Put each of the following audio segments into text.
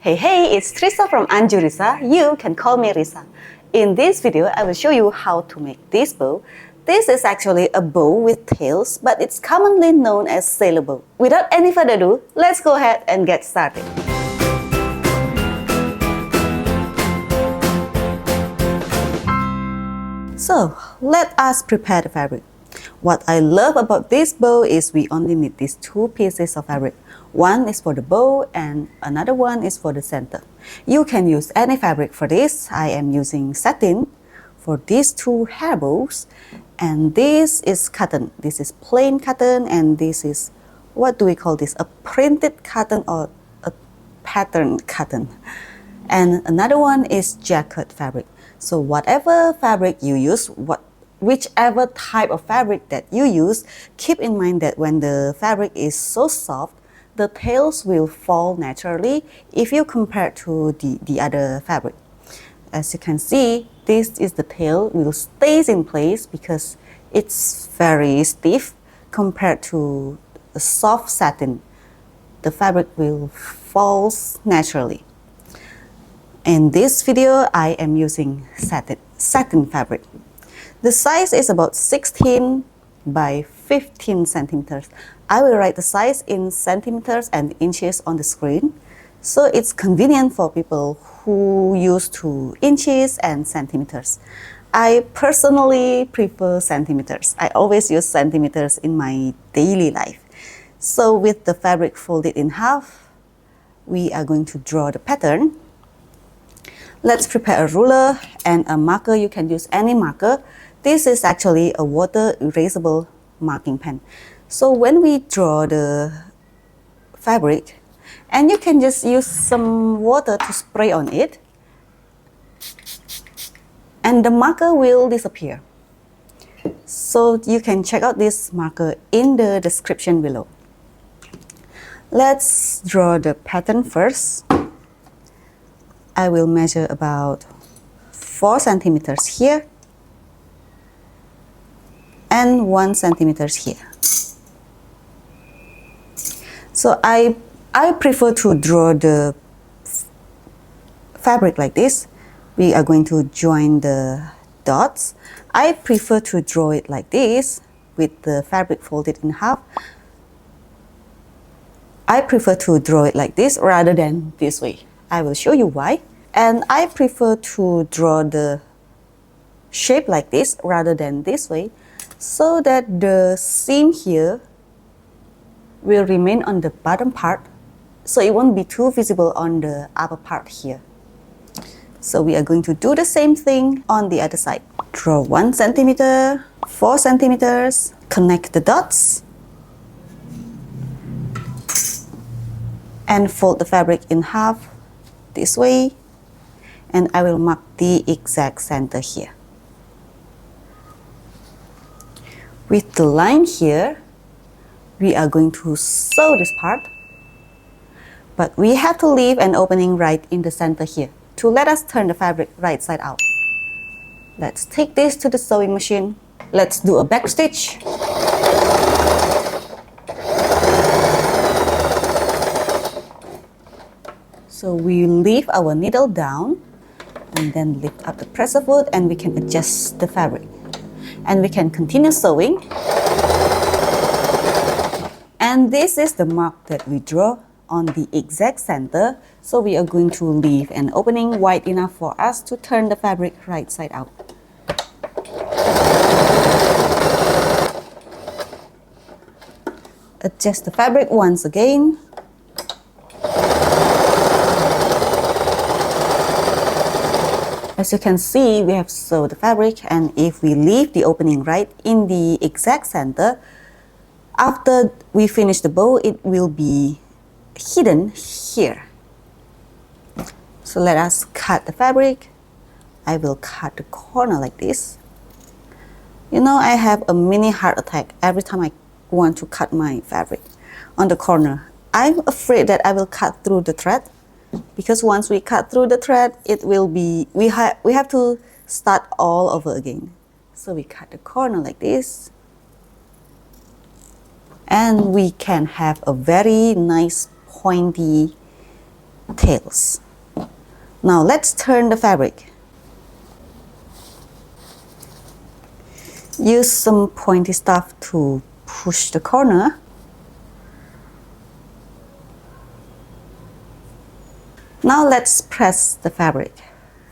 Hey, it's Trisa from Anju Risa. You can call me Risa. In this video, I will show you how to make this bow. This is actually a bow with tails, but it's commonly known as sailor bow. Without any further ado, let's go ahead and get started. So, let us prepare the fabric. What I love about this bow is we only need these two pieces of fabric. One is for the bow and another one is for the center. You can use any fabric for this. I am using satin for these two hair bows, and this is cotton. This is plain cotton, and this is, what do we call this? A printed cotton or a pattern cotton. And another one is jacquard fabric. So whatever fabric you use, whichever type of fabric that you use, keep in mind that when the fabric is so soft, the tails will fall naturally if you compare to the other fabric. As you can see, this is the tail will stays in place because it's very stiff compared to the soft satin. The fabric will fall naturally. In this video, I am using satin fabric. The size is about 16 by 15 centimeters. I will write the size in centimeters and inches on the screen, so it's convenient for people who use to inches and centimeters. I personally prefer centimeters. I always use centimeters in my daily life. So with the fabric folded in half, we are going to draw the pattern. Let's prepare a ruler and a marker. You can use any marker. This is actually a water erasable marking pen. So when we draw the fabric, and you can just use some water to spray on it, and the marker will disappear. So you can check out this marker in the description below. Let's draw the pattern first. I will measure about 4 centimeters here and 1 centimeters here. So I prefer to draw the fabric like this. We are going to join the dots. I prefer to draw it like this with the fabric folded in half. I prefer to draw it like this rather than this way. I will show you why. And I prefer to draw the shape like this rather than this way, so that the seam here will remain on the bottom part, so it won't be too visible on the upper part here. So we are going to do the same thing on the other side. Draw 1 centimeter, 4 centimeters, connect the dots, and fold the fabric in half this way, and I will mark the exact center here. With the line here, we are going to sew this part, but we have to leave an opening right in the center here to let us turn the fabric right side out. Let's take this to the sewing machine. Let's do a back stitch. So we leave our needle down and then lift up the presser foot, and we can adjust the fabric. And we can continue sewing. And this is the mark that we draw on the exact center. So we are going to leave an opening wide enough for us to turn the fabric right side out. Adjust the fabric once again. As you can see, we have sewed the fabric, and if we leave the opening right in the exact center, after we finish the bow, it will be hidden here. So let us cut the fabric. I will cut the corner like this. You know, I have a mini heart attack every time I want to cut my fabric on the corner. I'm afraid that I will cut through the thread, because once we cut through the thread, it will be, we have to start all over again. So we cut the corner like this, and we can have a very nice pointy tails. Now let's turn the fabric. Use some pointy stuff to push the corner. Now let's press the fabric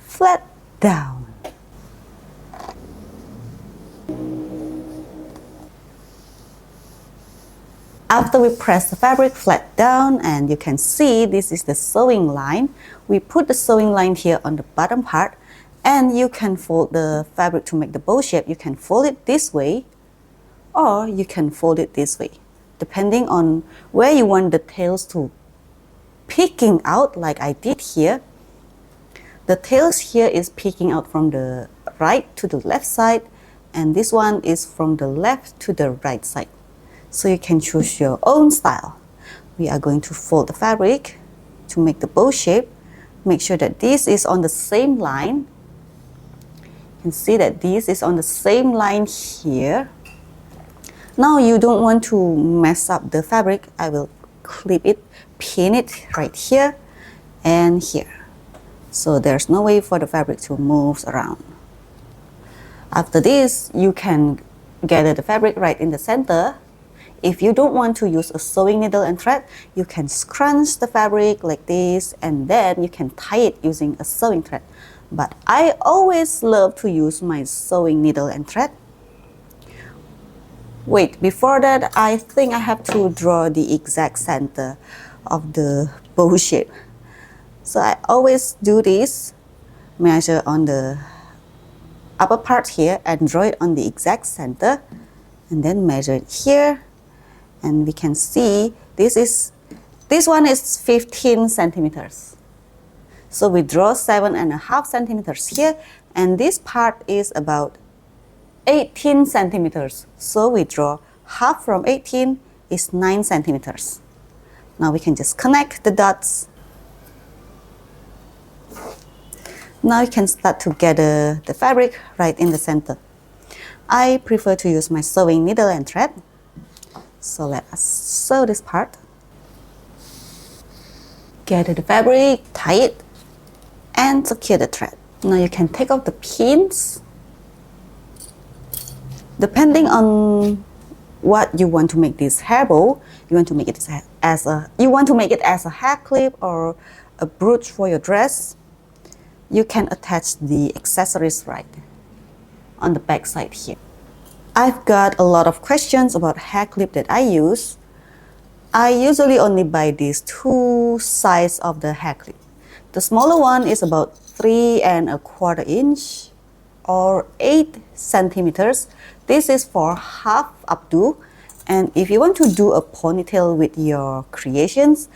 flat down. After we press the fabric flat down, and you can see this is the sewing line, we put the sewing line here on the bottom part, and you can fold the fabric to make the bow shape. You can fold it this way, or you can fold it this way, depending on where you want the tails to peeking out, like I did here. The tails here is peeking out from the right to the left side, and this one is from the left to the right side. So you can choose your own style. We are going to fold the fabric to make the bow shape. Make sure that this is on the same line. You can see that this is on the same line here. Now you don't want to mess up the fabric. I will clip it, pin it right here and here. So there's no way for the fabric to move around. After this, you can gather the fabric right in the center. If you don't want to use a sewing needle and thread, you can scrunch the fabric like this, and then you can tie it using a sewing thread. But I always love to use my sewing needle and thread. Wait, before that, I think I have to draw the exact center of the bow shape. So I always do this, measure on the upper part here and draw it on the exact center, and then measure it here. And we can see this one is 15 centimeters. So we draw 7.5 centimeters here, and this part is about 18 centimeters. So we draw half from 18 is 9 centimeters. Now we can just connect the dots. Now you can start to gather the fabric right in the center. I prefer to use my sewing needle and thread. So let us sew this part. Gather the fabric, tie it, and secure the thread. Now you can take off the pins. Depending on what you want to make this hair bow, you want to make it as a hair clip or a brooch for your dress. You can attach the accessories right on the back side here. I've got a lot of questions about hair clip that I use. I usually only buy these two sides of the hair clip. The smaller one is about 3.25 inch or 8 centimeters. This is for half updo. And if you want to do a ponytail with your creations,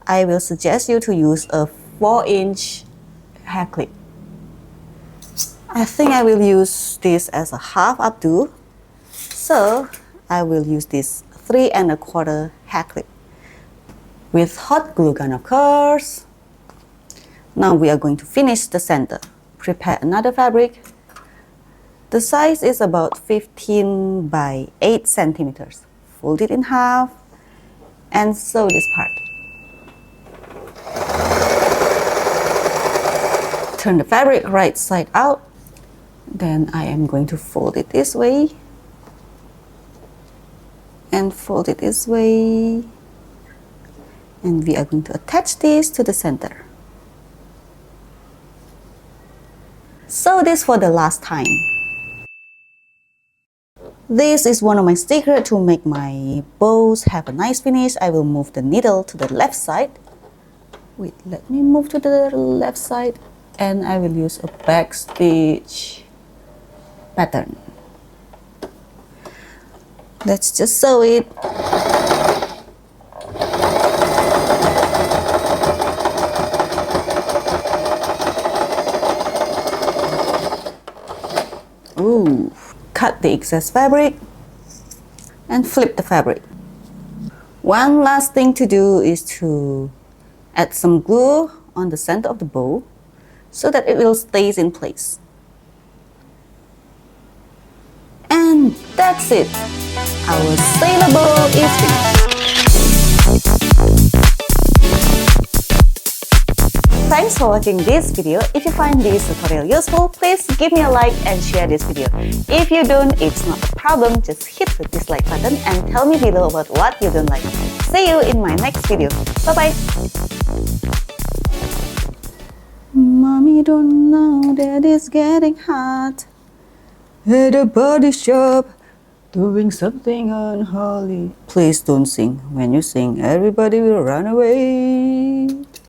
I will suggest you to use a 4-inch hair clip. I think I will use this as a half updo. So I will use this 3.25 hair clip with hot glue gun, of course. Now we are going to finish the center. Prepare another fabric. The size is about 15 by 8 centimeters. Fold it in half and sew this part. Turn the fabric right side out. Then I am going to fold it this way and fold it this way, and we are going to attach this to the center. Sew this for the last time. This is one of my secrets to make my bows have a nice finish. I will move the needle to the left side. Wait, let me move to the left side, and I will use a back stitch pattern. Let's just sew it. Ooh. Cut the excess fabric and flip the fabric. One last thing to do is to add some glue on the center of the bow so that it will stay in place. And that's it. Our sailor bow is finished. Thanks for watching this video. If you find this tutorial useful, please give me a like and share this video. If you don't, it's not a problem. Just hit the dislike button and tell me below about what you don't like. See you in my next video. Bye-bye. Mommy don't know that it's getting hot at the body shop, doing something unholy. Please don't sing. When you sing, everybody will run away.